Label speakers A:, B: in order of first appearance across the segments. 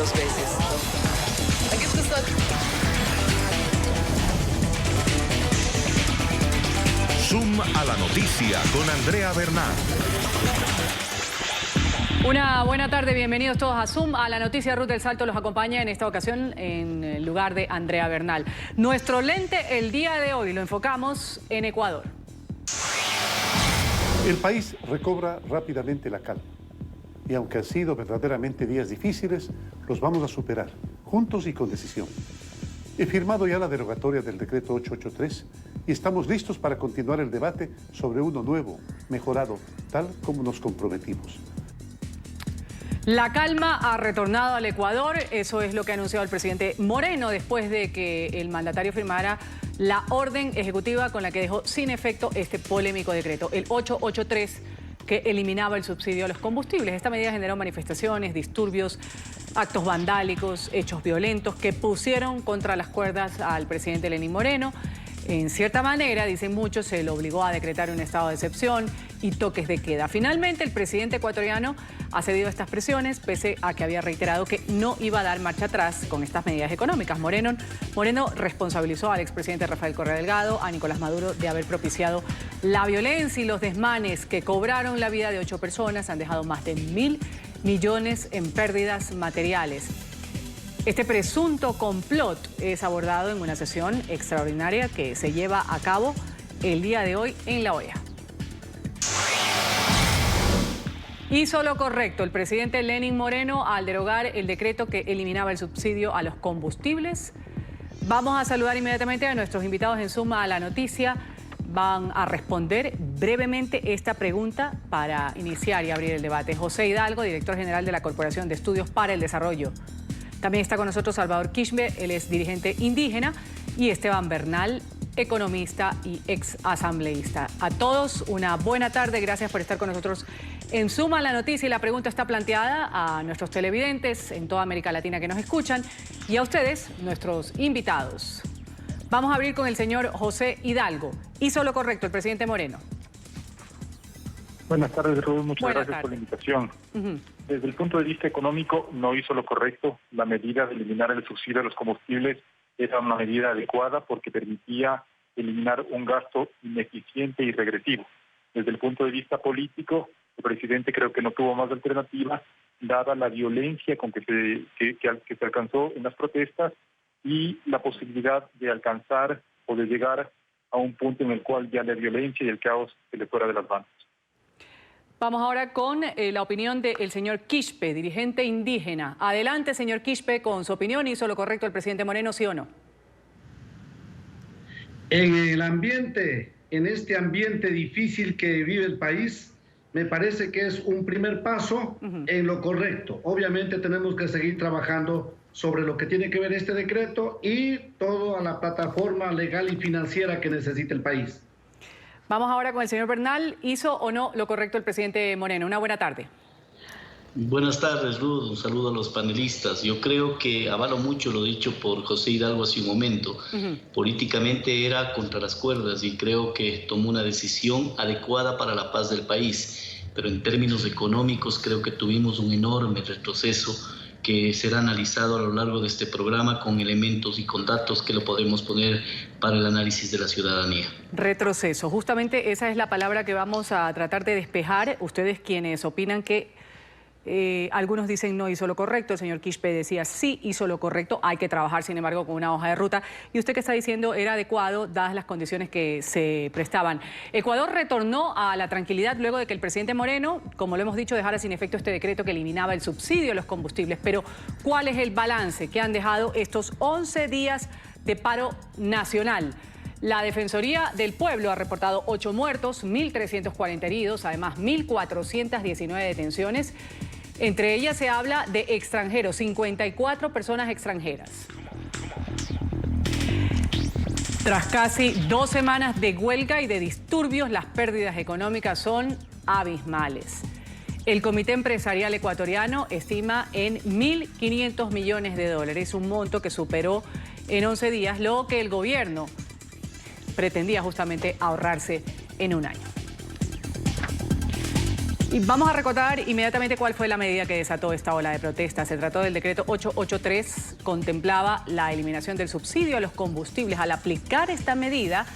A: 2 veces. Aquí está.
B: Zoom a la noticia con Andrea Bernal.
C: Una buena tarde, bienvenidos todos a Zoom a la noticia. Ruth del Salto los acompaña en esta ocasión en lugar de Andrea Bernal. Nuestro lente el día de hoy lo enfocamos en Ecuador.
D: El país recobra rápidamente la calma. Y aunque han sido verdaderamente días difíciles, los vamos a superar, juntos y con decisión. He firmado ya la derogatoria del decreto 883 y estamos listos para continuar el debate sobre uno nuevo, mejorado, tal como nos comprometimos.
C: La calma ha retornado al Ecuador, eso es lo que ha anunciado el presidente Moreno después de que el mandatario firmara la orden ejecutiva con la que dejó sin efecto este polémico decreto, el 883, que eliminaba el subsidio a los combustibles. Esta medida generó manifestaciones, disturbios, actos vandálicos, hechos violentos que pusieron contra las cuerdas al presidente Lenín Moreno. En cierta manera, dicen muchos, se lo obligó a decretar un estado de excepción y toques de queda. Finalmente, el presidente ecuatoriano ha cedido a estas presiones, pese a que había reiterado que no iba a dar marcha atrás con estas medidas económicas. Moreno responsabilizó al expresidente Rafael Correa Delgado, a Nicolás Maduro, de haber propiciado la violencia y los desmanes que cobraron la vida de 8 personas, han dejado más de 1.000 millones en pérdidas materiales. Este presunto complot es abordado en una sesión extraordinaria que se lleva a cabo el día de hoy en La OEA. Hizo lo correcto el presidente Lenín Moreno al derogar el decreto que eliminaba el subsidio a los combustibles. Vamos a saludar inmediatamente a nuestros invitados en Suma a la Noticia. Van a responder brevemente esta pregunta para iniciar y abrir el debate. José Hidalgo, director general de la Corporación de Estudios para el Desarrollo. También está con nosotros Salvador Quispe, él es dirigente indígena, y Esteban Bernal, economista y ex asambleísta. A todos una buena tarde, gracias por estar con nosotros en Suma la Noticia. Y la pregunta está planteada a nuestros televidentes en toda América Latina que nos escuchan y a ustedes, nuestros invitados. Vamos a abrir con el señor José Hidalgo. ¿Hizo lo correcto el presidente Moreno?
E: Buenas tardes, Ruth. Muchas gracias por la invitación. Desde el punto de vista económico, no hizo lo correcto. La medida de eliminar el subsidio a los combustibles era una medida adecuada porque permitía eliminar un gasto ineficiente y regresivo. Desde el punto de vista político, el presidente creo que no tuvo más alternativa, dada la violencia con que se alcanzó en las protestas y la posibilidad de alcanzar o de llegar a un punto en el cual ya la violencia y el caos se le fuera de las manos.
C: Vamos ahora con la opinión del señor Quispe, dirigente indígena. Adelante, señor Quispe, con su opinión. ¿Hizo lo correcto el presidente Moreno, sí o no?
F: En este ambiente difícil que vive el país, me parece que es un primer paso en lo correcto. Obviamente tenemos que seguir trabajando sobre lo que tiene que ver este decreto y toda la plataforma legal y financiera que necesita el país.
C: Vamos ahora con el señor Bernal. ¿Hizo o no lo correcto el presidente Moreno? Una buena tarde.
G: Buenas tardes, Ruth. Un saludo a los panelistas. Yo creo que avalo mucho lo dicho por José Hidalgo hace un momento. Políticamente era contra las cuerdas y creo que tomó una decisión adecuada para la paz del país. Pero en términos económicos creo que tuvimos un enorme retroceso que será analizado a lo largo de este programa con elementos y con datos que lo podremos poner para el análisis de la ciudadanía.
C: Retroceso. Justamente esa es la palabra que vamos a tratar de despejar. Ustedes quienes opinan que algunos dicen no hizo lo correcto, el señor Quispe decía sí hizo lo correcto, hay que trabajar sin embargo con una hoja de ruta. Y usted que está diciendo era adecuado dadas las condiciones que se prestaban. Ecuador retornó a la tranquilidad luego de que el presidente Moreno, como lo hemos dicho, dejara sin efecto este decreto que eliminaba el subsidio a los combustibles. Pero ¿cuál es el balance que han dejado estos 11 días de paro nacional? La Defensoría del Pueblo ha reportado 8 muertos, 1.340 heridos, además 1.419 detenciones. Entre ellas se habla de extranjeros, 54 personas extranjeras. Tras casi 2 semanas de huelga y de disturbios, las pérdidas económicas son abismales. El Comité Empresarial Ecuatoriano estima en 1.500 millones de dólares, un monto que superó en 11 días lo que el gobierno pretendía justamente ahorrarse en un año. Y vamos a recordar inmediatamente cuál fue la medida que desató esta ola de protestas. Se trató del decreto 883, contemplaba la eliminación del subsidio a los combustibles. Al aplicar esta medida,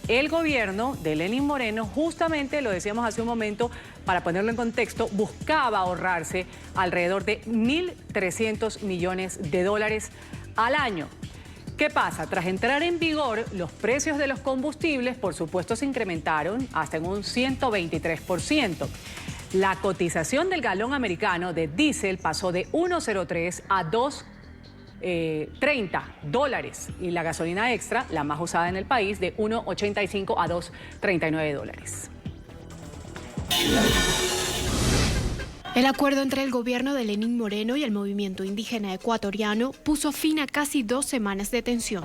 C: el gobierno de Lenín Moreno, justamente, lo decíamos hace un momento, para ponerlo en contexto, buscaba ahorrarse alrededor de 1.300 millones de dólares al año. ¿Qué pasa? Tras entrar en vigor, los precios de los combustibles, por supuesto, se incrementaron hasta en un 123%. La cotización del galón americano de diésel pasó de 1.03 a 2.30 dólares y la gasolina extra, la más usada en el país, de 1.85 a 2.39 dólares.
H: El acuerdo entre el gobierno de Lenín Moreno y el movimiento indígena ecuatoriano puso fin a casi 2 semanas de tensión.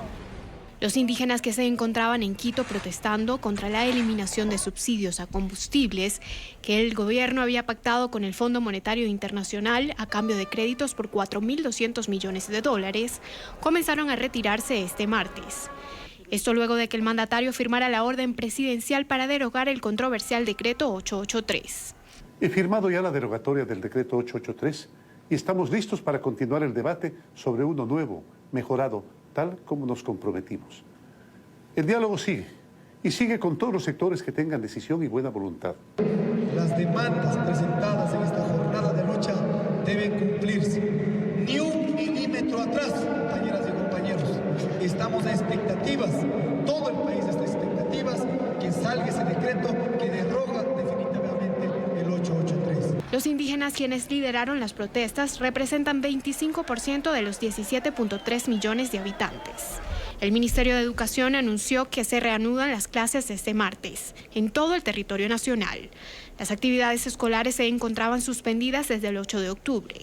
H: Los indígenas que se encontraban en Quito protestando contra la eliminación de subsidios a combustibles que el gobierno había pactado con el Fondo Monetario Internacional a cambio de créditos por 4.200 millones de dólares, comenzaron a retirarse este martes. Esto luego de que el mandatario firmara la orden presidencial para derogar el controversial decreto 883.
D: He firmado ya la derogatoria del decreto 883 y estamos listos para continuar el debate sobre uno nuevo, mejorado, tal como nos comprometimos. El diálogo sigue, y sigue con todos los sectores que tengan decisión y buena voluntad.
I: Las demandas presentadas en esta jornada de lucha deben cumplirse. Ni un milímetro atrás, compañeras y compañeros. Estamos a expectativas, todo el país está a expectativas, que salga ese decreto que deroga definitivamente el 883.
H: Los indígenas, quienes lideraron las protestas, representan 25% de los 17.3 millones de habitantes. El Ministerio de Educación anunció que se reanudan las clases este martes en todo el territorio nacional. Las actividades escolares se encontraban suspendidas desde el 8 de octubre.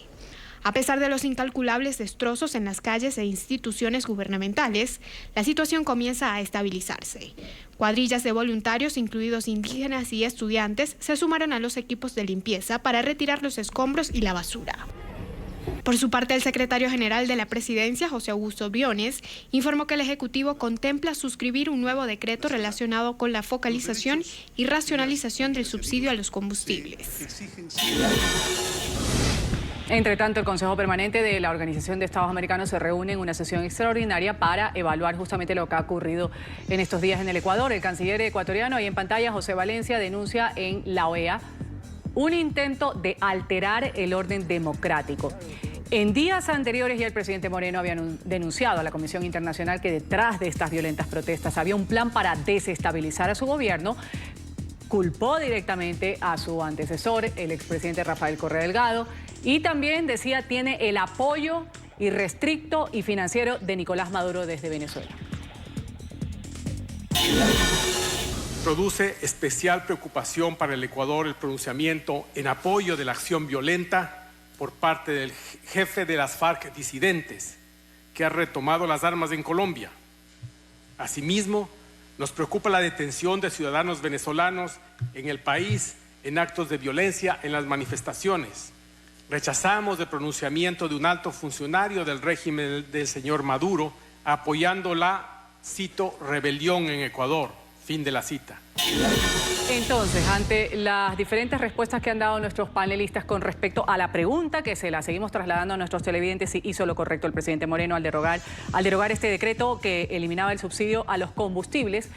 H: A pesar de los incalculables destrozos en las calles e instituciones gubernamentales, la situación comienza a estabilizarse. Cuadrillas de voluntarios, incluidos indígenas y estudiantes, se sumaron a los equipos de limpieza para retirar los escombros y la basura. Por su parte, el secretario general de la Presidencia, José Augusto Briones, informó que el Ejecutivo contempla suscribir un nuevo decreto relacionado con la focalización y racionalización del subsidio a los combustibles.
C: Entre tanto, el Consejo Permanente de la Organización de Estados Americanos se reúne en una sesión extraordinaria para evaluar justamente lo que ha ocurrido en estos días en el Ecuador. El canciller ecuatoriano, ahí en pantalla, José Valencia, denuncia en la OEA un intento de alterar el orden democrático. En días anteriores ya el presidente Moreno había denunciado a la Comisión Internacional que detrás de estas violentas protestas había un plan para desestabilizar a su gobierno. Culpó directamente a su antecesor, el expresidente Rafael Correa Delgado, y también decía tiene el apoyo irrestricto y financiero de Nicolás Maduro desde Venezuela.
J: Produce especial preocupación para el Ecuador el pronunciamiento en apoyo de la acción violenta por parte del jefe de las FARC disidentes, que ha retomado las armas en Colombia. Asimismo, nos preocupa la detención de ciudadanos venezolanos en el país en actos de violencia en las manifestaciones. Rechazamos el pronunciamiento de un alto funcionario del régimen del señor Maduro apoyando la, cito, rebelión en Ecuador. Fin de la cita.
C: Entonces, ante las diferentes respuestas que han dado nuestros panelistas con respecto a la pregunta que se la seguimos trasladando a nuestros televidentes, si hizo lo correcto el presidente Moreno al derogar este decreto que eliminaba el subsidio a los combustibles,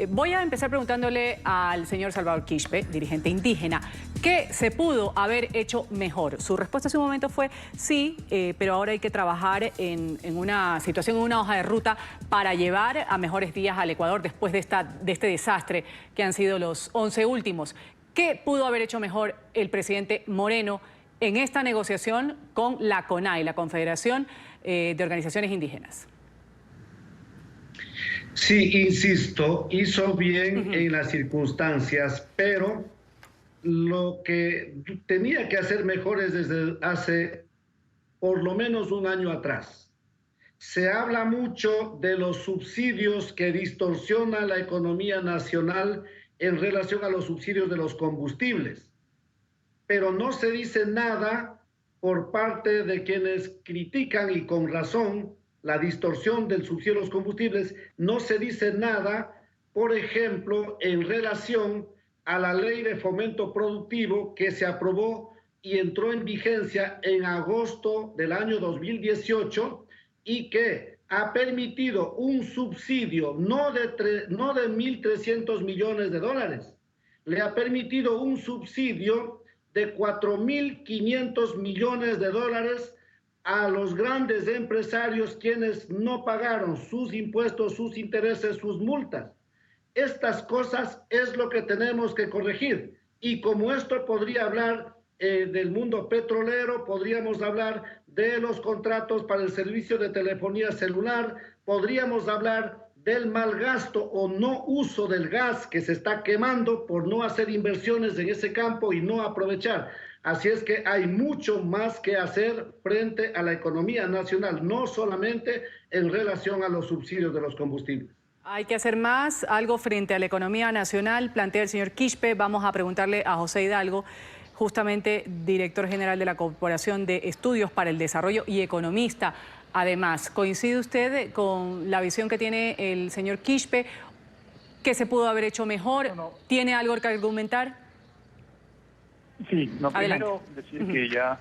C: voy a empezar preguntándole al señor Salvador Quispe, dirigente indígena, ¿qué se pudo haber hecho mejor? Su respuesta hace un momento fue sí, pero ahora hay que trabajar en una situación, en una hoja de ruta para llevar a mejores días al Ecuador después de este desastre que han sido los 11 últimos. ¿Qué pudo haber hecho mejor el presidente Moreno en esta negociación con la CONAI, la Confederación de Organizaciones Indígenas?
F: Sí, insisto, hizo bien en las circunstancias, pero lo que tenía que hacer mejor es desde hace por lo menos un año atrás. Se habla mucho de los subsidios que distorsionan la economía nacional en relación a los subsidios de los combustibles, pero no se dice nada por parte de quienes critican, y con razón, la distorsión del subsidio de los combustibles. No se dice nada, por ejemplo, en relación a la Ley de Fomento Productivo que se aprobó y entró en vigencia en agosto del año 2018 y que ha permitido un subsidio no de 1.300 millones de dólares, le ha permitido un subsidio de 4.500 millones de dólares a los grandes empresarios quienes no pagaron sus impuestos, sus intereses, sus multas. Estas cosas es lo que tenemos que corregir. Y como esto podría hablar del mundo petrolero, podríamos hablar de los contratos para el servicio de telefonía celular, podríamos hablar del mal gasto o no uso del gas que se está quemando por no hacer inversiones en ese campo y no aprovechar. Así es que hay mucho más que hacer frente a la economía nacional, no solamente en relación a los subsidios de los combustibles.
C: Hay que hacer más, algo frente a la economía nacional, plantea el señor Quispe. Vamos a preguntarle a José Hidalgo, justamente director general de la Corporación de Estudios para el Desarrollo y economista. Además, ¿coincide usted con la visión que tiene el señor Quispe? ¿Qué se pudo haber hecho mejor?
E: No.
C: ¿Tiene algo que argumentar?
E: Sí,
C: Adelante.
E: Primero decir que ya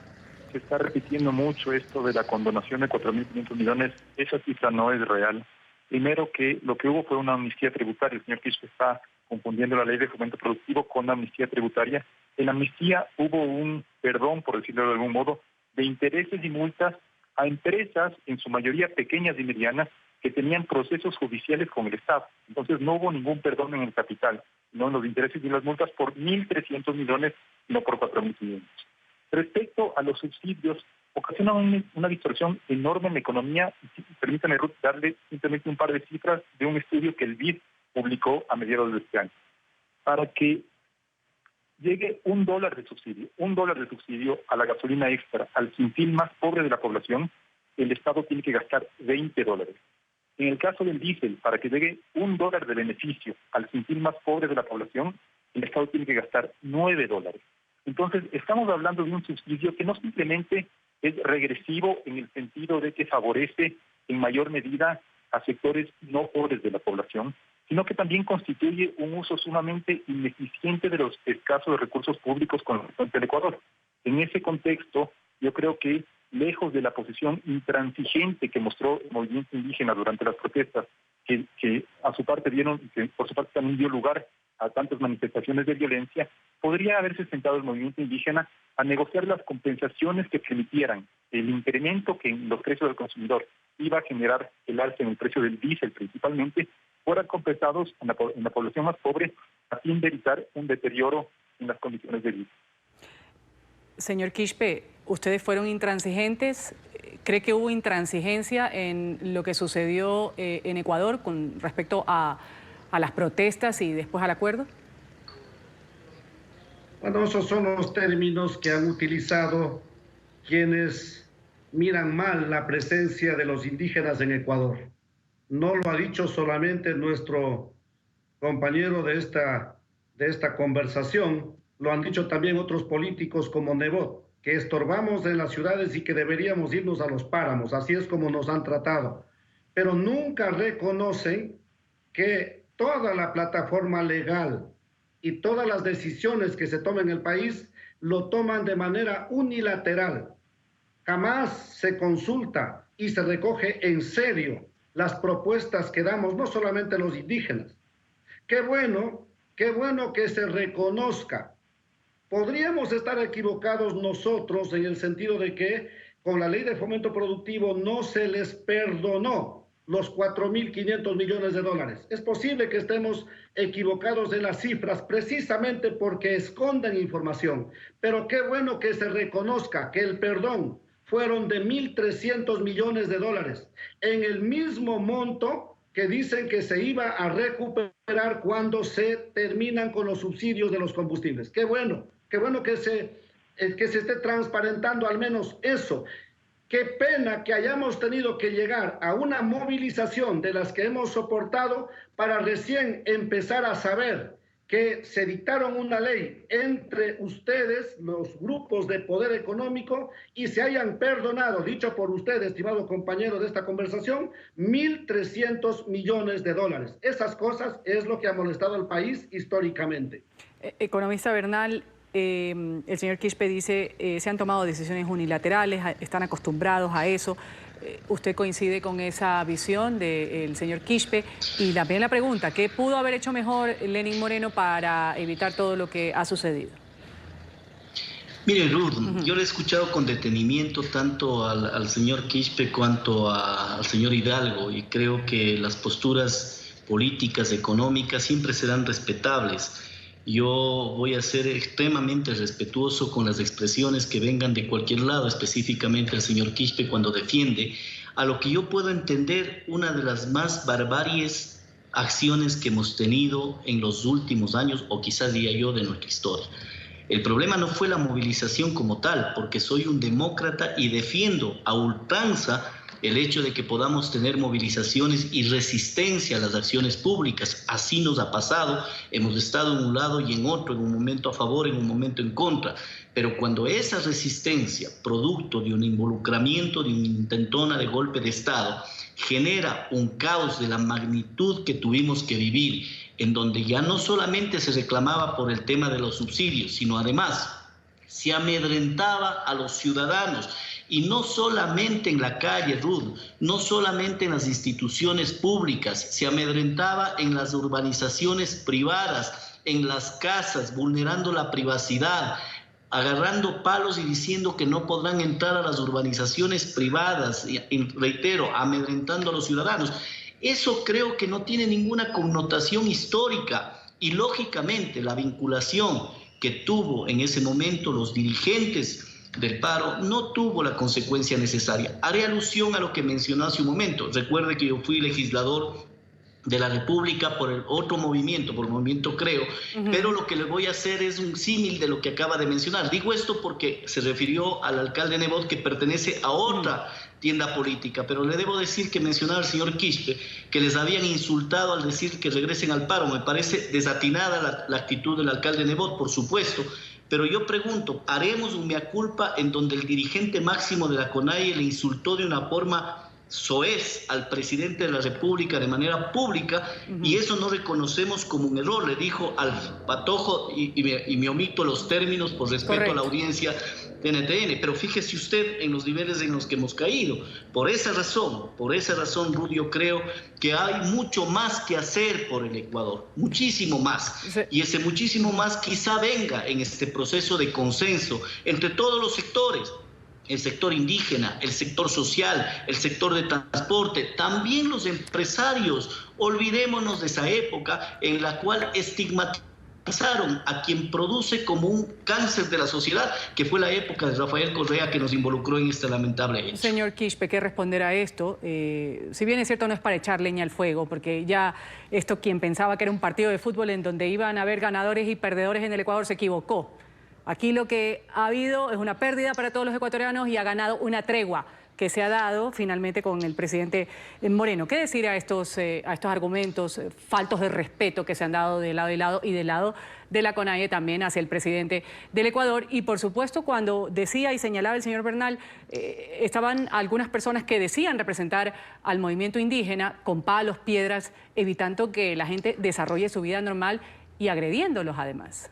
E: se está repitiendo mucho esto de la condonación de 4.500 millones. Esa cifra no es real. Primero que lo que hubo fue una amnistía tributaria. El señor Quispe está confundiendo la Ley de Fomento Productivo con la amnistía tributaria. En la amnistía hubo un perdón, por decirlo de algún modo, de intereses y multas a empresas, en su mayoría pequeñas y medianas, que tenían procesos judiciales con el Estado. Entonces no hubo ningún perdón en el capital, no en los intereses y las multas por 1.300 millones, sino por 4.500. Respecto a los subsidios, ocasiona una distorsión enorme en la economía. Permítanme, Ruth, darle simplemente un par de cifras de un estudio que el BID publicó a mediados de este año. Para que llegue $1 de subsidio a la gasolina extra, al quintil más pobre de la población, el Estado tiene que gastar $20. En el caso del diésel, para que llegue $1 de beneficio al quintil más pobre de la población, el Estado tiene que gastar $9. Entonces, estamos hablando de un subsidio que no simplemente es regresivo en el sentido de que favorece en mayor medida a sectores no pobres de la población, sino que también constituye un uso sumamente ineficiente de los escasos recursos públicos con el Ecuador. En ese contexto, yo creo que lejos de la posición intransigente que mostró el movimiento indígena durante las protestas, que a su parte que por su parte también dio lugar a tantas manifestaciones de violencia, podría haberse sentado el movimiento indígena a negociar las compensaciones que permitieran el incremento que en los precios del consumidor iba a generar el alza en el precio del diésel principalmente, fueran compensados en la población más pobre a fin de evitar un deterioro en las condiciones de vida.
C: Señor Quispe, ¿ustedes fueron intransigentes? ¿Cree que hubo intransigencia en lo que sucedió en Ecuador con respecto a las protestas y después al acuerdo?
F: Bueno, esos son los términos que han utilizado quienes miran mal la presencia de los indígenas en Ecuador. No lo ha dicho solamente nuestro compañero de esta conversación, lo han dicho también otros políticos como Nebot, que estorbamos en las ciudades y que deberíamos irnos a los páramos, así es como nos han tratado. Pero nunca reconocen que toda la plataforma legal y todas las decisiones que se toman en el país lo toman de manera unilateral. Jamás se consulta y se recoge en serio las propuestas que damos, no solamente los indígenas. Qué bueno que se reconozca. Podríamos estar equivocados nosotros en el sentido de que con la Ley de Fomento Productivo no se les perdonó los 4.500 millones de dólares. Es posible que estemos equivocados en las cifras precisamente porque esconden información, pero qué bueno que se reconozca que el perdón fueron de 1.300 millones de dólares, en el mismo monto que dicen que se iba a recuperar cuando se terminan con los subsidios de los combustibles. Qué bueno que se esté transparentando al menos eso. Qué pena que hayamos tenido que llegar a una movilización de las que hemos soportado para recién empezar a saber que se dictaron una ley entre ustedes, los grupos de poder económico, y se hayan perdonado, dicho por usted, estimado compañero de esta conversación, 1.300 millones de dólares. Esas cosas es lo que ha molestado al país históricamente.
C: Economista Bernal, el señor Quispe dice se han tomado decisiones unilaterales, están acostumbrados a eso. ¿Usted coincide con esa visión del señor Quispe? Y también la pregunta, ¿qué pudo haber hecho mejor Lenín Moreno para evitar todo lo que ha sucedido?
G: Mire, Ruth, yo le he escuchado con detenimiento tanto al señor Quispe cuanto al señor Hidalgo, y creo que las posturas políticas, económicas, siempre serán respetables. Yo voy a ser extremadamente respetuoso con las expresiones que vengan de cualquier lado, específicamente el señor Quispe cuando defiende, a lo que yo puedo entender, una de las más barbaries acciones que hemos tenido en los últimos años, o quizás diría yo, de nuestra historia. El problema no fue la movilización como tal, porque soy un demócrata y defiendo a ultranza el hecho de que podamos tener movilizaciones y resistencia a las acciones públicas. Así nos ha pasado, hemos estado en un lado y en otro, en un momento a favor, en un momento en contra. Pero cuando esa resistencia, producto de un involucramiento, de una intentona de golpe de Estado, genera un caos de la magnitud que tuvimos que vivir, en donde ya no solamente se reclamaba por el tema de los subsidios, sino además se amedrentaba a los ciudadanos, y no solamente en la calle, Ruth, no solamente en las instituciones públicas, se amedrentaba en las urbanizaciones privadas, en las casas, vulnerando la privacidad, agarrando palos y diciendo que no podrán entrar a las urbanizaciones privadas, y, reitero, amedrentando a los ciudadanos. Eso creo que no tiene ninguna connotación histórica, y lógicamente la vinculación que tuvo en ese momento los dirigentes del paro no tuvo la consecuencia necesaria. Haré alusión a lo que mencionó hace un momento. Recuerde que yo fui legislador de la República por el otro movimiento, por el movimiento Creo, pero lo que le voy a hacer es un símil de lo que acaba de mencionar. Digo esto porque se refirió al alcalde Nebot, que pertenece a otra tienda política, pero le debo decir que mencionaba al señor Quispe que les habían insultado al decir que regresen al paro. Me parece desatinada la actitud del alcalde Nebot, por supuesto, pero yo pregunto, ¿haremos un mea culpa en donde el dirigente máximo de la CONAIE le insultó de una forma soez al presidente de la República de manera pública, y eso no reconocemos como un error? Le dijo al patojo, y me omito los términos por respeto a la audiencia de NTN, pero fíjese usted en los niveles en los que hemos caído. Por esa razón, Ruth, yo creo que hay mucho más que hacer por el Ecuador, muchísimo más, y ese muchísimo más quizá venga en este proceso de consenso entre todos los sectores. El sector indígena, el sector social, el sector de transporte, también los empresarios. Olvidémonos de esa época en la cual estigmatizaron a quien produce como un cáncer de la sociedad, que fue la época de Rafael Correa, que nos involucró en este lamentable hecho.
C: Señor Quispe, ¿qué responder a esto? Si bien es cierto, no es para echar leña al fuego, porque ya esto, quien pensaba que era un partido de fútbol en donde iban a haber ganadores y perdedores en el Ecuador, se equivocó. Aquí lo que ha habido es una pérdida para todos los ecuatorianos y ha ganado una tregua que se ha dado finalmente con el presidente Moreno. ¿Qué decir a estos argumentos faltos de respeto que se han dado de lado y lado, y del lado de la CONAIE también hacia el presidente del Ecuador? Y por supuesto, cuando decía y señalaba el señor Bernal, estaban algunas personas que decían representar al movimiento indígena con palos, piedras, evitando que la gente desarrolle su vida normal y agrediéndolos además.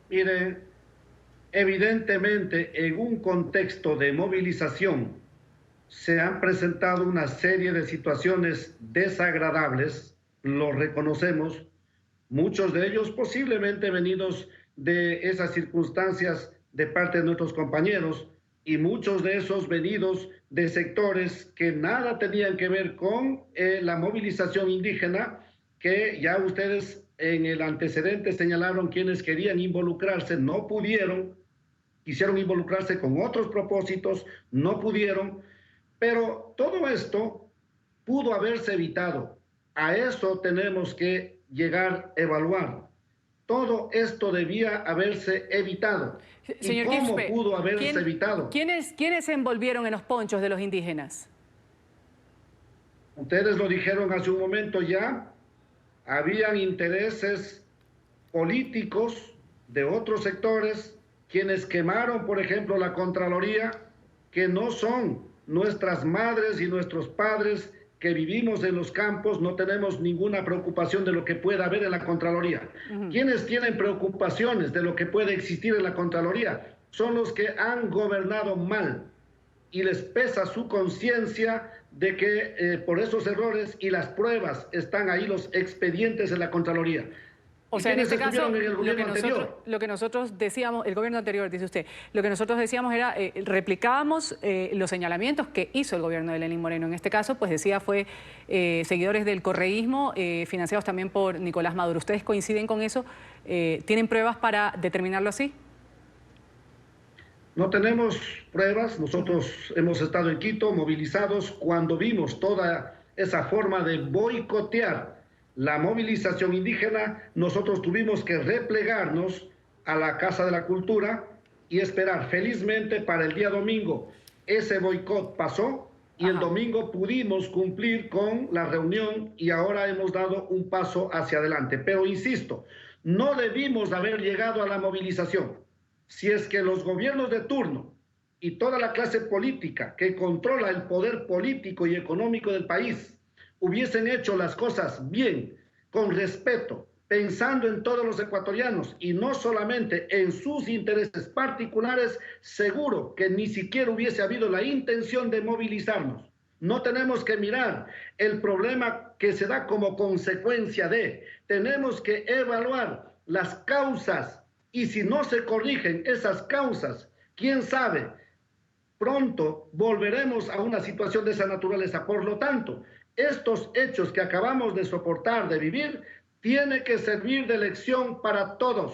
F: Mire, evidentemente en un contexto de movilización se han presentado una serie de situaciones desagradables, lo reconocemos, muchos de ellos posiblemente venidos de esas circunstancias de parte de nuestros compañeros, y muchos de esos venidos de sectores que nada tenían que ver con la movilización indígena, que ya ustedes en el antecedente señalaron quienes querían involucrarse, no pudieron, quisieron involucrarse con otros propósitos, no pudieron, pero todo esto pudo haberse evitado. A eso tenemos que llegar a evaluar. Todo esto debía haberse evitado.
C: Señor
F: ¿Y cómo
C: Quispe,
F: pudo haberse evitado?
C: ¿Quiénes se envolvieron en los ponchos de los indígenas?
F: Ustedes lo dijeron hace un momento ya. habían intereses políticos de otros sectores quienes quemaron, por ejemplo, la Contraloría, que no son nuestras madres y nuestros padres que vivimos en los campos, no tenemos ninguna preocupación de lo que pueda haber en la Contraloría. Quienes tienen preocupaciones de lo que puede existir en la Contraloría son los que han gobernado mal y les pesa su conciencia de que por esos errores y las pruebas están ahí los expedientes en la Contraloría.
C: O sea, en este caso, lo que nosotros decíamos, el gobierno anterior, dice usted, lo que nosotros decíamos era, replicábamos los señalamientos que hizo el gobierno de Lenín Moreno. En este caso, pues decía, fue seguidores del correísmo, financiados también por Nicolás Maduro. ¿Ustedes coinciden con eso? ¿Tienen pruebas para determinarlo así?
F: No tenemos pruebas. Nosotros hemos estado en Quito movilizados cuando vimos toda esa forma de boicotear la movilización indígena. Nosotros tuvimos que replegarnos a la Casa de la Cultura y esperar. Felizmente para el día domingo ese boicot pasó y el domingo pudimos cumplir con la reunión y ahora hemos dado un paso hacia adelante. Pero insisto, no debimos haber llegado a la movilización. Si es que los gobiernos de turno y toda la clase política que controla el poder político y económico del país hubiesen hecho las cosas bien, con respeto, pensando en todos los ecuatorianos y no solamente en sus intereses particulares, seguro que ni siquiera hubiese habido la intención de movilizarnos. No tenemos que mirar el problema que se da como consecuencia de, tenemos que evaluar las causas y si no se corrigen esas causas, quién sabe, pronto volveremos a una situación de esa naturaleza. Por lo tanto, estos hechos que acabamos de soportar, de vivir, tiene que servir de lección para todos,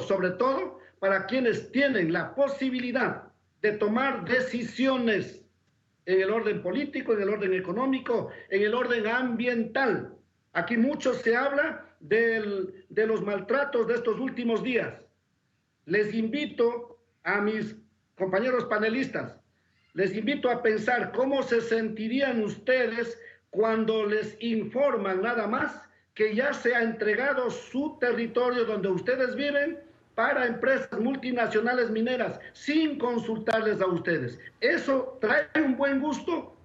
F: sobre todo para quienes tienen la posibilidad de tomar decisiones en el orden político, en el orden económico, en el orden ambiental. Aquí mucho se habla de los maltratos de estos últimos días. Les invito a mis compañeros panelistas, les invito a pensar cómo se sentirían ustedes cuando les informan nada más que ya se ha entregado su territorio donde ustedes viven para empresas multinacionales mineras sin consultarles a ustedes. ¿Eso trae un buen gusto?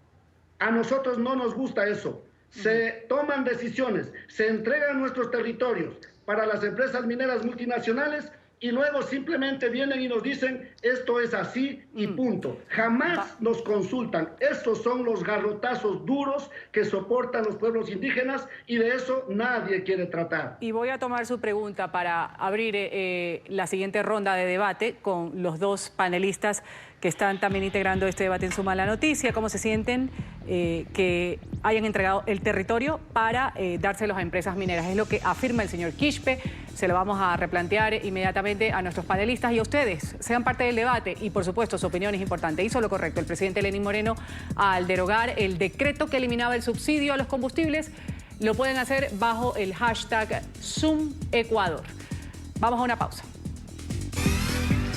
F: A nosotros no nos gusta eso. Se toman decisiones, se entregan nuestros territorios para las empresas mineras multinacionales y luego simplemente vienen y nos dicen esto es así y punto. Jamás nos consultan. Estos son los garrotazos duros que soportan los pueblos indígenas y de eso nadie quiere tratar.
C: Y voy a tomar su pregunta para abrir la siguiente ronda de debate con los dos panelistas que están también integrando este debate en Suma la Noticia. ¿Cómo se sienten que hayan entregado el territorio para dárselos a empresas mineras? Es lo que afirma el señor Quispe. Se lo vamos a replantear inmediatamente a nuestros panelistas y a ustedes. Sean parte del debate y, por supuesto, su opinión es importante. Hizo lo correcto el presidente Lenín Moreno al derogar el decreto que eliminaba el subsidio a los combustibles. Lo pueden hacer bajo el hashtag SumEcuador. Vamos a una pausa.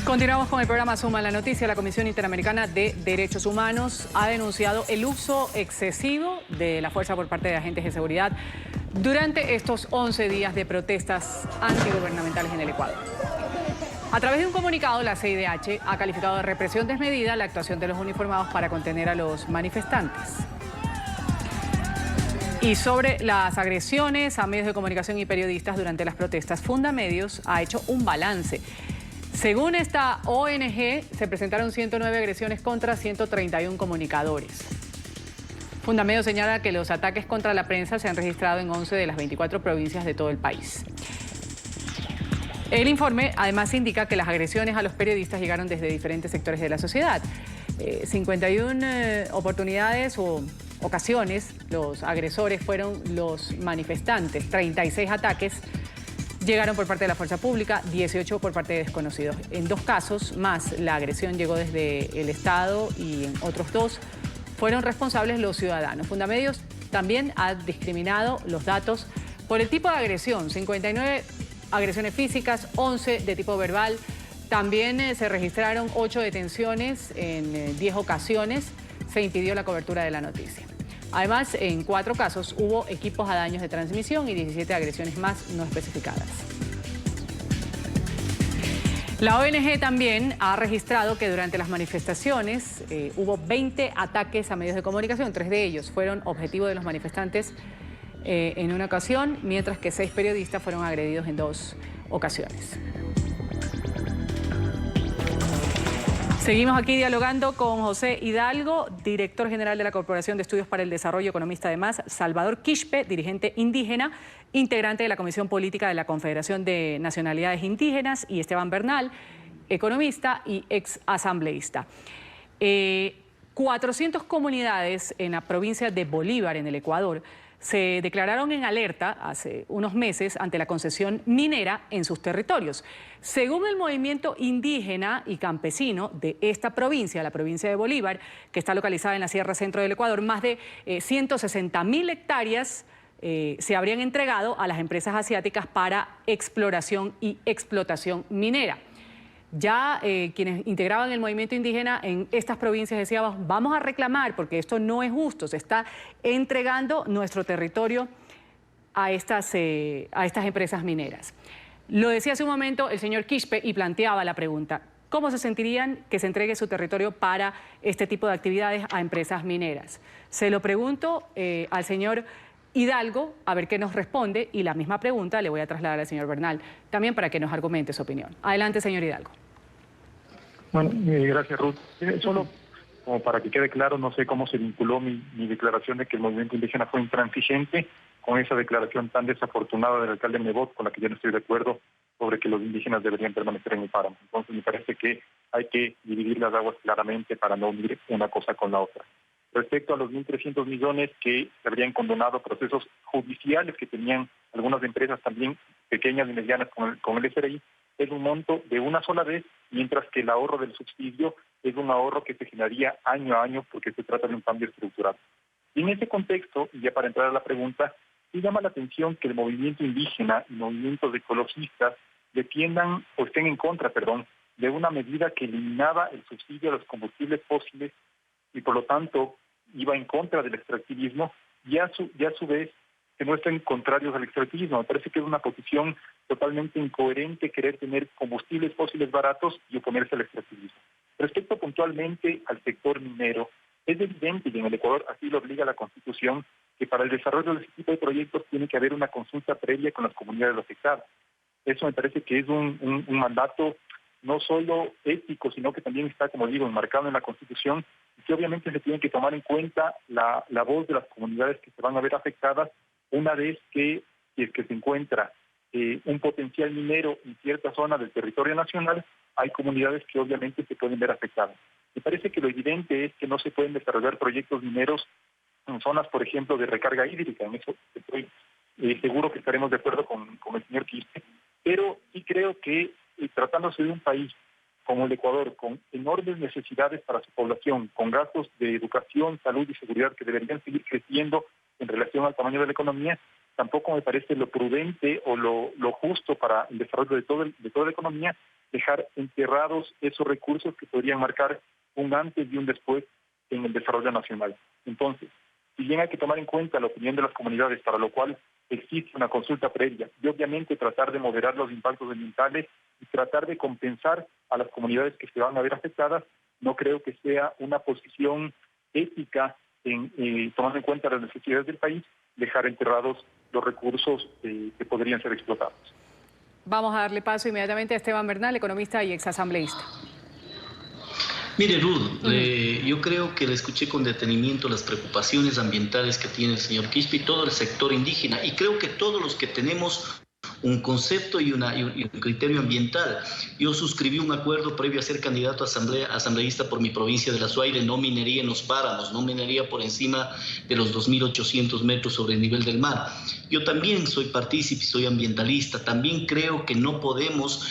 C: Continuamos con el programa Suma la Noticia. La Comisión Interamericana de Derechos Humanos ha denunciado el uso excesivo de la fuerza por parte de agentes de seguridad durante estos 11 días de protestas antigubernamentales en el Ecuador. A través de un comunicado, la CIDH ha calificado de represión desmedida la actuación de los uniformados para contener a los manifestantes. Y sobre las agresiones a medios de comunicación y periodistas durante las protestas, Fundamedios ha hecho un balance. Según esta ONG, se presentaron 109 agresiones contra 131 comunicadores. Fundamedios señala que los ataques contra la prensa se han registrado en 11 de las 24 provincias de todo el país. El informe además indica que las agresiones a los periodistas llegaron desde diferentes sectores de la sociedad. 51 oportunidades o ocasiones, los agresores fueron los manifestantes, 36 ataques llegaron por parte de la fuerza pública, 18 por parte de desconocidos. En 2 casos más, la agresión llegó desde el Estado y en otros 2 fueron responsables los ciudadanos. Fundamedios también ha discriminado los datos por el tipo de agresión, 59 agresiones físicas, 11 de tipo verbal. También se registraron 8 detenciones en 10 ocasiones. Se impidió la cobertura de la noticia. Además, en 4 casos hubo equipos a daños de transmisión y 17 agresiones más no especificadas. La ONG también ha registrado que durante las manifestaciones hubo 20 ataques a medios de comunicación. 3 de ellos fueron objetivo de los manifestantes en una ocasión, mientras que 6 periodistas fueron agredidos en 2 ocasiones. Seguimos aquí dialogando con José Hidalgo, director general de la Corporación de Estudios para el Desarrollo, economista además, Salvador Quispe, dirigente indígena, integrante de la Comisión Política de la Confederación de Nacionalidades Indígenas, y Esteban Bernal, economista y ex asambleísta. 400 comunidades en la provincia de Bolívar, en el Ecuador, se declararon en alerta hace unos meses ante la concesión minera en sus territorios. Según el movimiento indígena y campesino de esta provincia, la provincia de Bolívar, que está localizada en la Sierra Centro del Ecuador, más de 160.000 hectáreas se habrían entregado a las empresas asiáticas para exploración y explotación minera. Ya quienes integraban el movimiento indígena en estas provincias decíamos, vamos a reclamar porque esto no es justo, se está entregando nuestro territorio a estas empresas mineras. Lo decía hace un momento el señor Quispe y planteaba la pregunta, ¿cómo se sentirían que se entregue su territorio para este tipo de actividades a empresas mineras? Se lo pregunto al señor Hidalgo, a ver qué nos responde, y la misma pregunta le voy a trasladar al señor Bernal, también para que nos argumente su opinión. Adelante, señor Hidalgo.
E: Bueno, gracias, Ruth. Solo como para que quede claro, no sé cómo se vinculó mi declaración de que el movimiento indígena fue intransigente con esa declaración tan desafortunada del alcalde Nebot, con la que yo no estoy de acuerdo, sobre que los indígenas deberían permanecer en el páramo. Entonces me parece que hay que dividir las aguas claramente para no unir una cosa con la otra. Respecto a los 1.300 millones que se habrían condonado procesos judiciales que tenían algunas empresas también pequeñas y medianas con el SRI, es un monto de una sola vez, mientras que el ahorro del subsidio es un ahorro que se generaría año a año porque se trata de un cambio estructural. Y en ese contexto, y ya para entrar a la pregunta, sí llama la atención que el movimiento indígena y movimientos ecologistas defiendan o estén en contra, de una medida que eliminaba el subsidio a los combustibles fósiles y por lo tanto iba en contra del extractivismo, y a su vez se muestran contrarios al extractivismo. Me parece que es una posición totalmente incoherente querer tener combustibles fósiles baratos y oponerse al extractivismo. Respecto puntualmente al sector minero, es evidente, y en el Ecuador así lo obliga la Constitución, que para el desarrollo de ese tipo de proyectos tiene que haber una consulta previa con las comunidades afectadas. Eso me parece que es un mandato no solo ético, sino que también está, como digo, enmarcado en la Constitución, y que obviamente se tiene que tomar en cuenta la voz de las comunidades que se van a ver afectadas una vez que, si es que se encuentra un potencial minero en cierta zona del territorio nacional, hay comunidades que obviamente se pueden ver afectadas. Me parece que lo evidente es que no se pueden desarrollar proyectos mineros en zonas, por ejemplo, de recarga hídrica. En eso estoy seguro que estaremos de acuerdo con el señor Quispe, pero sí creo que tratándose de un país como el Ecuador, con enormes necesidades para su población, con gastos de educación, salud y seguridad que deberían seguir creciendo en relación al tamaño de la economía, tampoco me parece lo prudente o lo justo para el desarrollo de toda la economía dejar enterrados esos recursos que podrían marcar un antes y un después en el desarrollo nacional. Entonces, si bien hay que tomar en cuenta la opinión de las comunidades, para lo cual existe una consulta previa, y obviamente tratar de moderar los impactos ambientales y tratar de compensar a las comunidades que se van a ver afectadas, no creo que sea una posición ética tomando en cuenta las necesidades del país, dejar enterrados los recursos que podrían ser explotados.
C: Vamos a darle paso inmediatamente a Esteban Bernal, economista y exasambleísta.
G: Mire, Ruth, yo creo que le escuché con detenimiento las preocupaciones ambientales que tiene el señor Quispe y todo el sector indígena, y creo que todos los que tenemos un concepto y un criterio ambiental. Yo suscribí un acuerdo previo a ser candidato a asambleísta por mi provincia de La Suaire, no minería en los páramos, no minería por encima de los 2.800 metros sobre el nivel del mar. Yo también soy partícipe, soy ambientalista, también creo que no podemos,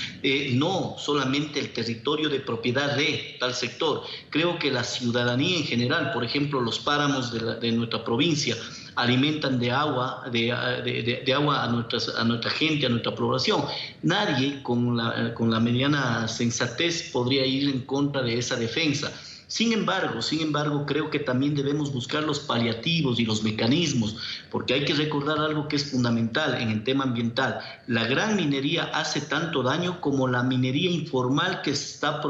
G: no solamente el territorio de propiedad de tal sector, creo que la ciudadanía en general, por ejemplo, los páramos de nuestra provincia, alimentan de agua a nuestra gente, a nuestra población. Nadie con la mediana sensatez podría ir en contra de esa defensa. Sin embargo, creo que también debemos buscar los paliativos y los mecanismos, porque hay que recordar algo que es fundamental en el tema ambiental. La gran minería hace tanto daño como la minería informal que está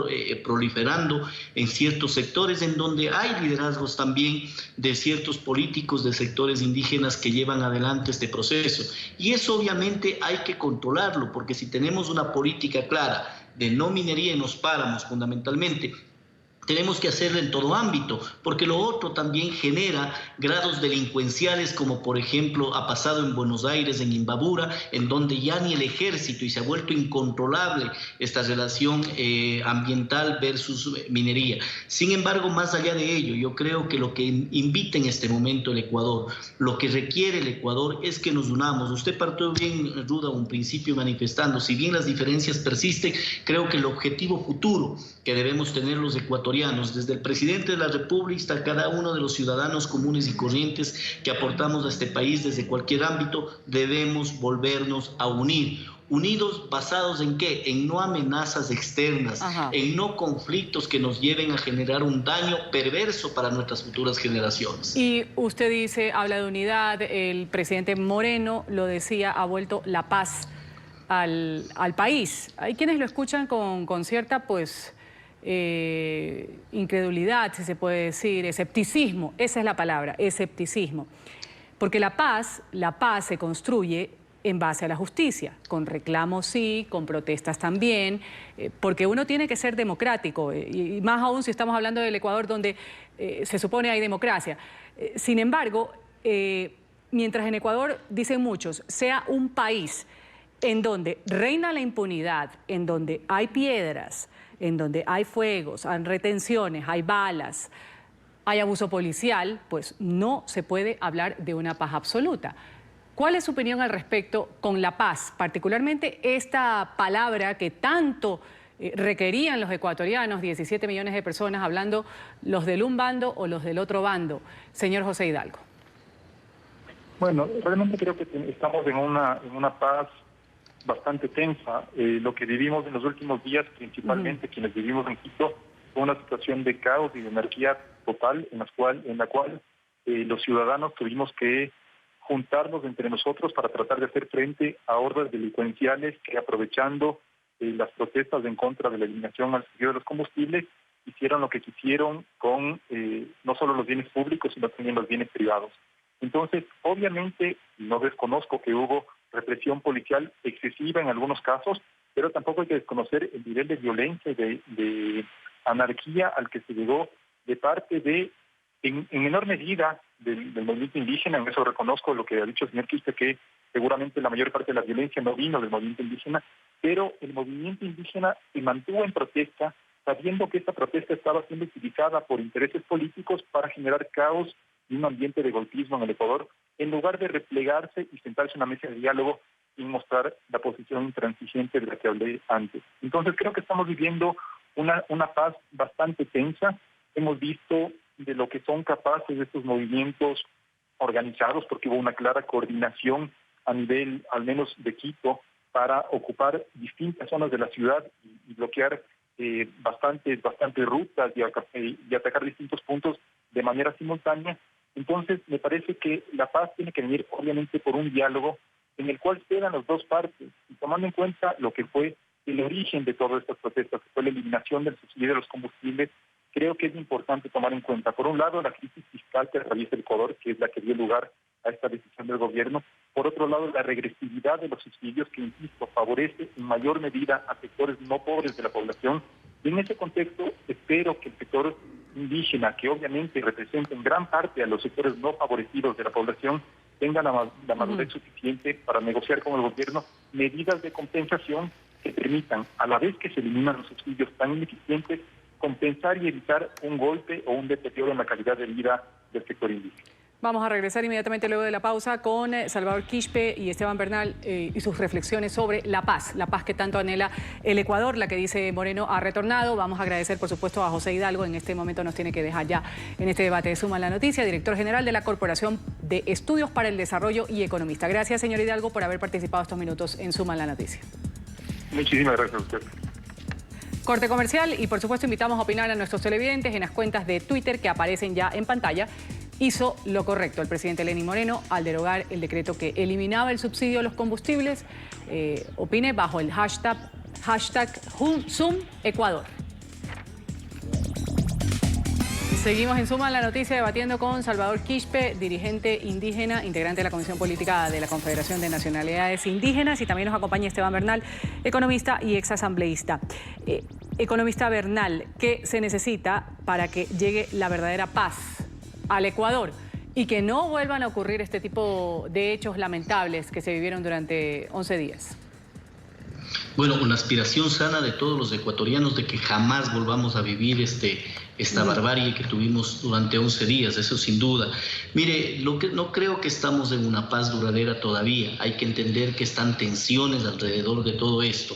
G: proliferando en ciertos sectores, en donde hay liderazgos también de ciertos políticos de sectores indígenas que llevan adelante este proceso. Y eso obviamente hay que controlarlo, porque si tenemos una política clara de no minería en los páramos fundamentalmente, tenemos que hacerlo en todo ámbito, porque lo otro también genera grados delincuenciales, como por ejemplo ha pasado en Buenos Aires, en Imbabura, en donde ya ni el ejército, y se ha vuelto incontrolable esta relación ambiental versus minería. Sin embargo, más allá de ello, yo creo que lo que invita en este momento el Ecuador, lo que requiere el Ecuador es que nos unamos. Usted partió bien, Ruda, un principio manifestando, si bien las diferencias persisten, creo que el objetivo futuro que debemos tener los ecuatorianos, desde el presidente de la República hasta cada uno de los ciudadanos comunes y corrientes que aportamos a este país desde cualquier ámbito, debemos volvernos a unir. Unidos basados en ¿qué? En no amenazas externas, en no conflictos que nos lleven a generar un daño perverso para nuestras futuras generaciones.
C: Y usted dice, habla de unidad, el presidente Moreno lo decía, ha vuelto la paz al país. Hay quienes lo escuchan con cierta, pues, incredulidad, si se puede decir, escepticismo, esa es la palabra, escepticismo. Porque la paz se construye en base a la justicia, con reclamos sí, con protestas también, porque uno tiene que ser democrático, y más aún si estamos hablando del Ecuador, donde se supone hay democracia. Sin embargo, mientras en Ecuador, dicen muchos, sea un país en donde reina la impunidad, en donde hay piedras, en donde hay fuegos, hay retenciones, hay balas, hay abuso policial, pues no se puede hablar de una paz absoluta. ¿Cuál es su opinión al respecto con la paz? Particularmente esta palabra que tanto requerían los ecuatorianos, 17 millones de personas, hablando los del un bando o los del otro bando. Señor José Hidalgo.
E: Bueno, realmente creo que estamos en una paz bastante tensa. Lo que vivimos en los últimos días, principalmente quienes vivimos en Quito, fue una situación de caos y de anarquía total en la cual los ciudadanos tuvimos que juntarnos entre nosotros para tratar de hacer frente a hordas delincuenciales que, aprovechando las protestas en contra de la eliminación al subsidio de los combustibles, hicieron lo que quisieron con no solo los bienes públicos, sino también los bienes privados. Entonces, obviamente, no desconozco que hubo represión policial excesiva en algunos casos, pero tampoco hay que desconocer el nivel de violencia y de anarquía al que se llegó de parte de, en menor medida, del movimiento indígena. En eso reconozco lo que ha dicho el señor Quispe, que seguramente la mayor parte de la violencia no vino del movimiento indígena, pero el movimiento indígena se mantuvo en protesta, sabiendo que esta protesta estaba siendo utilizada por intereses políticos para generar caos y un ambiente de golpismo en el Ecuador, en lugar de replegarse y sentarse en una mesa de diálogo y mostrar la posición intransigente de la que hablé antes. Entonces creo que estamos viviendo una paz bastante tensa. Hemos visto de lo que son capaces estos movimientos organizados, porque hubo una clara coordinación a nivel, al menos de Quito, para ocupar distintas zonas de la ciudad y bloquear bastantes rutas y atacar distintos puntos de manera simultánea. Entonces, me parece que la paz tiene que venir, obviamente, por un diálogo en el cual cedan las dos partes, y tomando en cuenta lo que fue el origen de todas estas protestas, que fue la eliminación del subsidio de los combustibles. Creo que es importante tomar en cuenta, por un lado, la crisis fiscal que atraviesa el Ecuador, que es la que dio lugar a esta decisión del gobierno. Por otro lado, la regresividad de los subsidios que, insisto, favorece en mayor medida a sectores no pobres de la población. Y en ese contexto, espero que el sector indígena, que obviamente representa en gran parte a los sectores no favorecidos de la población, tenga la madurez suficiente para negociar con el gobierno medidas de compensación que permitan, a la vez que se eliminan los subsidios tan ineficientes, compensar y evitar un golpe o un deterioro en la calidad de vida del sector indígena.
C: Vamos a regresar inmediatamente luego de la pausa con Salvador Quispe y Esteban Bernal y sus reflexiones sobre la paz que tanto anhela el Ecuador, la que dice Moreno ha retornado. Vamos a agradecer, por supuesto, a José Hidalgo, en este momento nos tiene que dejar ya en este debate de Suma la Noticia, director general de la Corporación de Estudios para el Desarrollo y economista. Gracias, señor Hidalgo, por haber participado estos minutos en Suma la Noticia.
E: Muchísimas gracias a usted.
C: Corte comercial y por supuesto invitamos a opinar a nuestros televidentes en las cuentas de Twitter que aparecen ya en pantalla. Hizo lo correcto el presidente Lenín Moreno al derogar el decreto que eliminaba el subsidio a los combustibles. Opine bajo el hashtag Zoom Ecuador. Seguimos en Suma la Noticia debatiendo con Salvador Quispe, dirigente indígena, integrante de la Comisión Política de la Confederación de Nacionalidades Indígenas, y también nos acompaña Esteban Bernal, economista y exasambleísta. Economista Bernal, ¿qué se necesita para que llegue la verdadera paz al Ecuador y que no vuelvan a ocurrir este tipo de hechos lamentables que se vivieron durante 11 días?
G: Bueno, una aspiración sana de todos los ecuatorianos de que jamás volvamos a vivir esta barbarie que tuvimos durante 11 días, eso sin duda. Mire, no creo que estamos en una paz duradera todavía. Hay que entender que están tensiones alrededor de todo esto.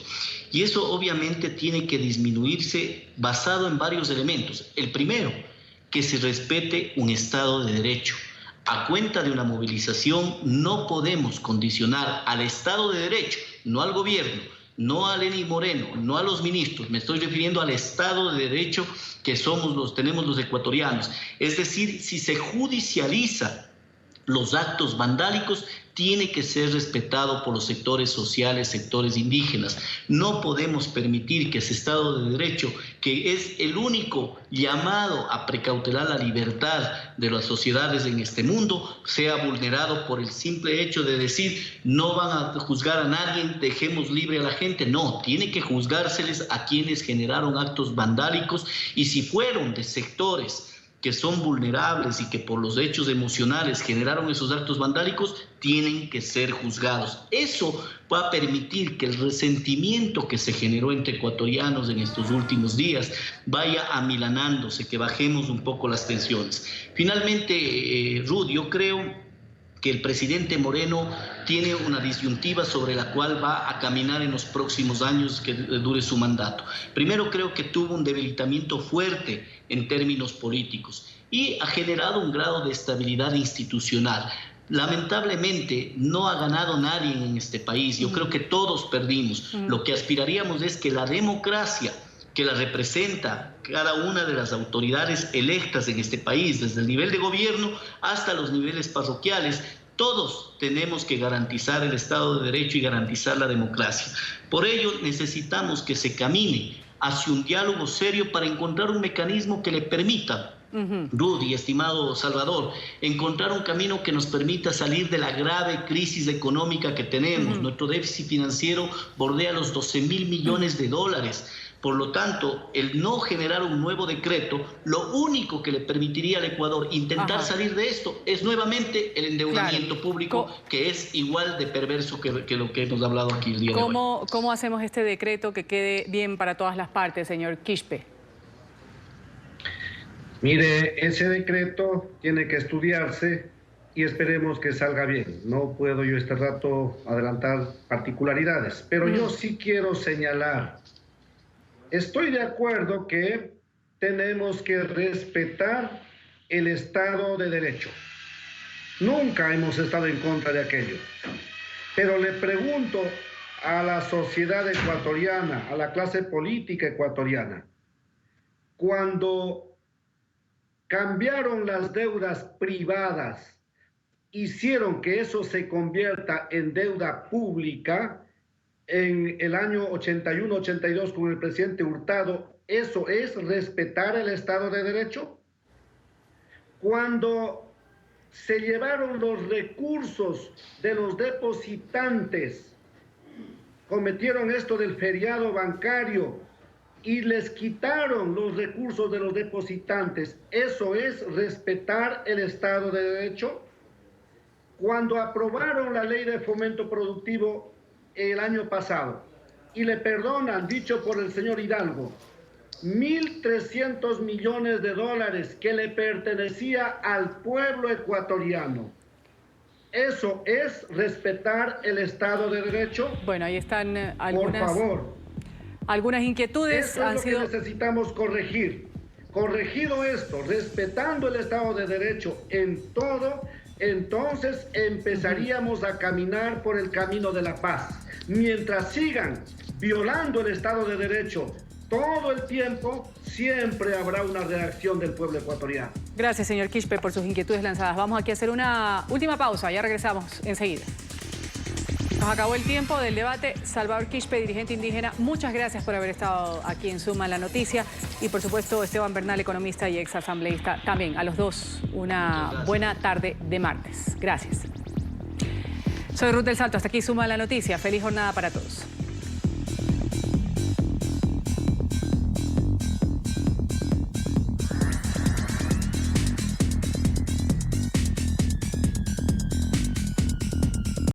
G: Y eso obviamente tiene que disminuirse basado en varios elementos. El primero, que se respete un Estado de Derecho. A cuenta de una movilización no podemos condicionar al Estado de Derecho, no al gobierno, no a Lenín Moreno, no a los ministros, me estoy refiriendo al Estado de Derecho que tenemos los ecuatorianos. Es decir, si se judicializa los actos vandálicos, tiene que ser respetado por los sectores sociales, sectores indígenas. No podemos permitir que ese Estado de Derecho, que es el único llamado a precautelar la libertad de las sociedades en este mundo, sea vulnerado por el simple hecho de decir no van a juzgar a nadie, dejemos libre a la gente. No, tiene que juzgárseles a quienes generaron actos vandálicos, y si fueron de sectores que son vulnerables y que por los hechos emocionales generaron esos actos vandálicos, tienen que ser juzgados. Eso va a permitir que el resentimiento que se generó entre ecuatorianos en estos últimos días vaya amilanándose, que bajemos un poco las tensiones. Finalmente, Rudy, yo creo que el presidente Moreno tiene una disyuntiva sobre la cual va a caminar en los próximos años que dure su mandato. Primero, creo que tuvo un debilitamiento fuerte en términos políticos y ha generado un grado de estabilidad institucional. Lamentablemente no ha ganado nadie en este país. Yo creo que todos perdimos. Lo que aspiraríamos es que la democracia que la representa cada una de las autoridades electas en este país, desde el nivel de gobierno hasta los niveles parroquiales, todos tenemos que garantizar el Estado de Derecho y garantizar la democracia. Por ello necesitamos que se camine hacia un diálogo serio para encontrar un mecanismo que le permita, Rudy, estimado Salvador, encontrar un camino que nos permita salir de la grave crisis económica que tenemos. Nuestro déficit financiero bordea los 12.000 millones de dólares. Por lo tanto, el no generar un nuevo decreto, lo único que le permitiría al Ecuador intentar salir de esto es nuevamente el endeudamiento público, que es igual de perverso que lo que hemos hablado aquí el día de hoy.
C: ¿Cómo hacemos este decreto que quede bien para todas las partes, señor Quispe?
F: Mire, ese decreto tiene que estudiarse y esperemos que salga bien. No puedo yo este rato adelantar particularidades, pero yo sí quiero señalar. Estoy de acuerdo que tenemos que respetar el Estado de Derecho. Nunca hemos estado en contra de aquello. Pero le pregunto a la sociedad ecuatoriana, a la clase política ecuatoriana, cuando cambiaron las deudas privadas, hicieron que eso se convierta en deuda pública, en el año 81-82 con el presidente Hurtado, ¿eso es respetar el Estado de Derecho? Cuando se llevaron los recursos de los depositantes, cometieron esto del feriado bancario y les quitaron los recursos de los depositantes, ¿eso es respetar el Estado de Derecho? Cuando aprobaron la ley de fomento productivo el año pasado y le perdonan, dicho por el señor Hidalgo, 1.300 millones de dólares que le pertenecía al pueblo ecuatoriano. ¿Eso es respetar el Estado de Derecho?
C: Bueno, ahí están
F: por favor,
C: algunas inquietudes.
F: Eso es lo que necesitamos corregir. Corregido esto, respetando el Estado de Derecho en todo, entonces empezaríamos a caminar por el camino de la paz. Mientras sigan violando el Estado de Derecho, todo el tiempo, siempre habrá una reacción del pueblo ecuatoriano.
C: Gracias, señor Quispe, por sus inquietudes lanzadas. Vamos aquí a hacer una última pausa, ya regresamos enseguida. Nos acabó el tiempo del debate. Salvador Quispe, dirigente indígena, muchas gracias por haber estado aquí en Suma la Noticia. Y por supuesto, Esteban Bernal, economista y ex asambleísta, también. A los dos, una buena tarde de martes. Gracias. Soy Ruth del Salto, hasta aquí Suma la Noticia. Feliz jornada para todos.